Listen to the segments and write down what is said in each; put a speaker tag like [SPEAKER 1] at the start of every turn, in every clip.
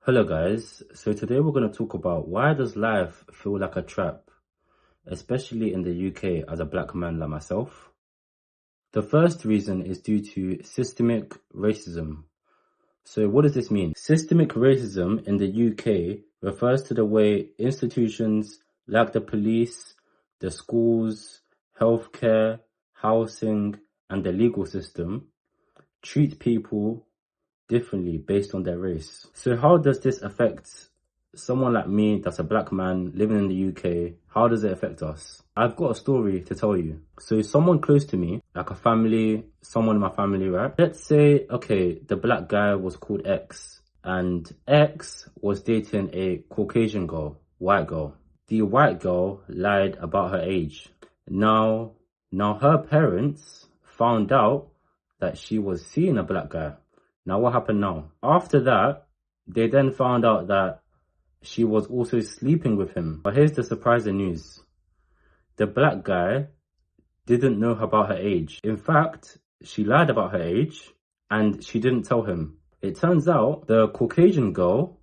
[SPEAKER 1] Hello guys, so today we're going to talk about why does life feel like a trap, especially in the UK as a black man like myself. The first reason is due to systemic racism. So what does this mean? Systemic racism in the UK refers to the way institutions like the police, the schools, healthcare, housing, and the legal system treat people differently based on their race. So how does this affect someone like me that's a black man living in the UK? How does it affect us? I've got a story to tell you. So someone close to me, like a family, someone in my family, right? Let's say, okay, the black guy was called X and X was dating a Caucasian girl, white girl. The white girl lied about her age. Now her parents found out that she was seeing a black guy. Now what happened now? After that, they then found out that she was also sleeping with him. But here's the surprising news. The black guy didn't know about her age. In fact, she lied about her age and she didn't tell him. It turns out the Caucasian girl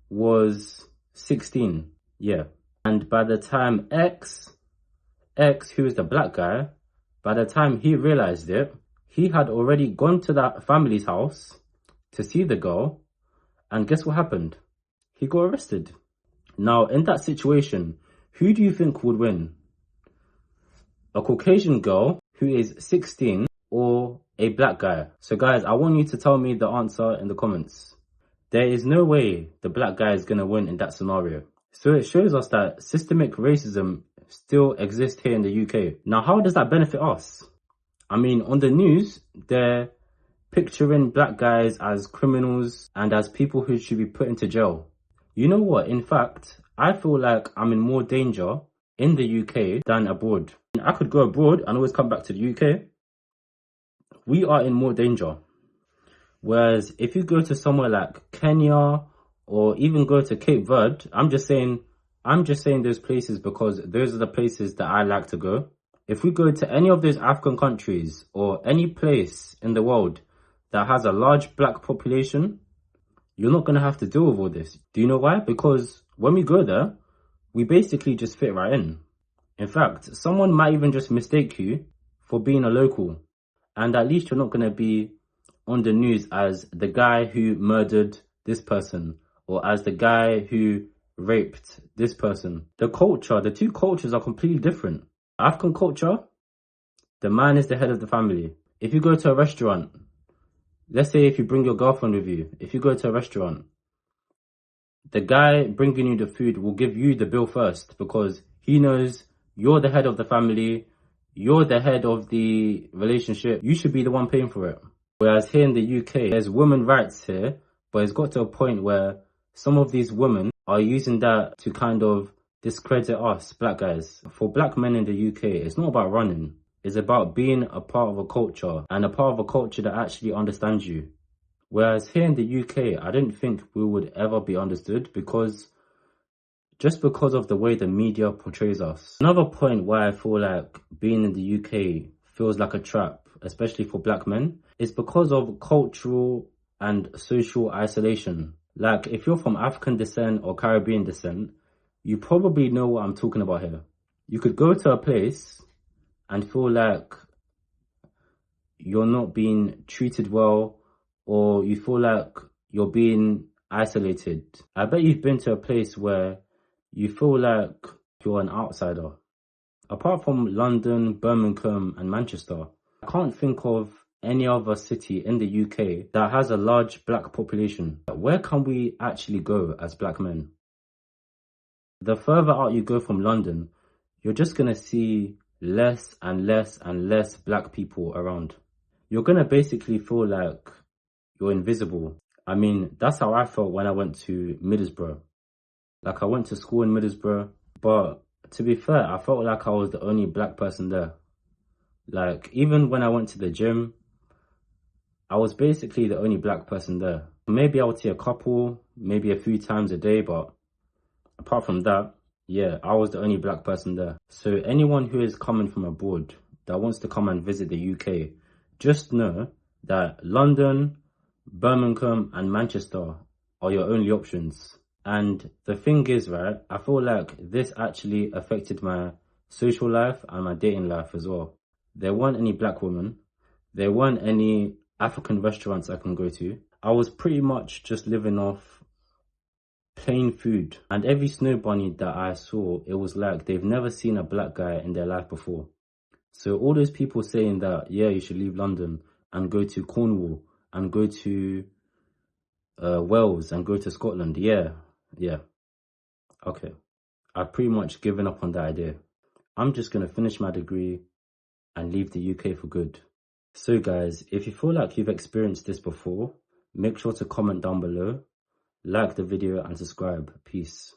[SPEAKER 1] was 16. Yeah. And by the time X, who is the black guy, by the time he realized it, he had already gone to that family's house to see the girl, and guess what happened? He got arrested. Now, in that situation, who do you think would win? A Caucasian girl who is 16 or a black guy? So guys, I want you to tell me the answer in the comments. There is no way the black guy is going to win in that scenario. So it shows us that systemic racism still exists here in the UK. Now, how does that benefit us? I mean, on the news, they're picturing black guys as criminals and as people who should be put into jail. You know what? In fact, I feel like I'm in more danger in the UK than abroad. I could go abroad and always come back to the UK. We are in more danger. Whereas if you go to somewhere like Kenya or even go to Cape Verde, I'm just saying those places because those are the places that I like to go. If we go to any of those African countries or any place in the world that has a large black population, you're not going to have to deal with all this. Do you know why? Because when we go there, we basically just fit right in. In fact, someone might even just mistake you for being a local. And at least you're not going to be on the news as the guy who murdered this person or as the guy who raped this person. The two cultures are completely different. African culture, the man is the head of the family. If you go to a restaurant, let's say if you bring your girlfriend with you, if you go to a restaurant, the guy bringing you the food will give you the bill first because he knows you're the head of the family, you're the head of the relationship, you should be the one paying for it. Whereas here in the UK, there's women's rights here, but it's got to a point where some of these women are using that to kind of discredit us, black guys. For black men in the UK, it's not about running. It's about being a part of a culture and a part of a culture that actually understands you. Whereas here in the UK, I didn't think we would ever be understood because of the way the media portrays us. Another point why I feel like being in the UK feels like a trap, especially for black men, is because of cultural and social isolation. Like if you're from African descent or Caribbean descent, you probably know what I'm talking about here. You could go to a place and feel like you're not being treated well or you feel like you're being isolated. I bet you've been to a place where you feel like you're an outsider. Apart from London, Birmingham and Manchester, I can't think of any other city in the UK that has a large black population. Where can we actually go as black men? The further out you go from London, you're just going to see less and less and less black people around. You're going to basically feel like you're invisible. I mean, that's how I felt when I went to Middlesbrough. Like I went to school in Middlesbrough, but to be fair, I felt like I was the only black person there. Like even when I went to the gym, I was basically the only black person there. Maybe I would see a couple, maybe a few times a day, but apart from that, yeah, I was the only black person there. So anyone who is coming from abroad that wants to come and visit the UK, just know that London, Birmingham and Manchester are your only options. And the thing is, right, I feel like this actually affected my social life and my dating life as well. There weren't any black women. There weren't any African restaurants I can go to. I was pretty much just living off plain food. And every snow bunny that I saw, it was like they've never seen a black guy in their life before. So all those people saying that, yeah, you should leave London and go to Cornwall and go to Wales and go to Scotland. Yeah. Okay. I've pretty much given up on that idea. I'm just going to finish my degree and leave the UK for good. So guys, if you feel like you've experienced this before, make sure to comment down below, like the video and subscribe. Peace.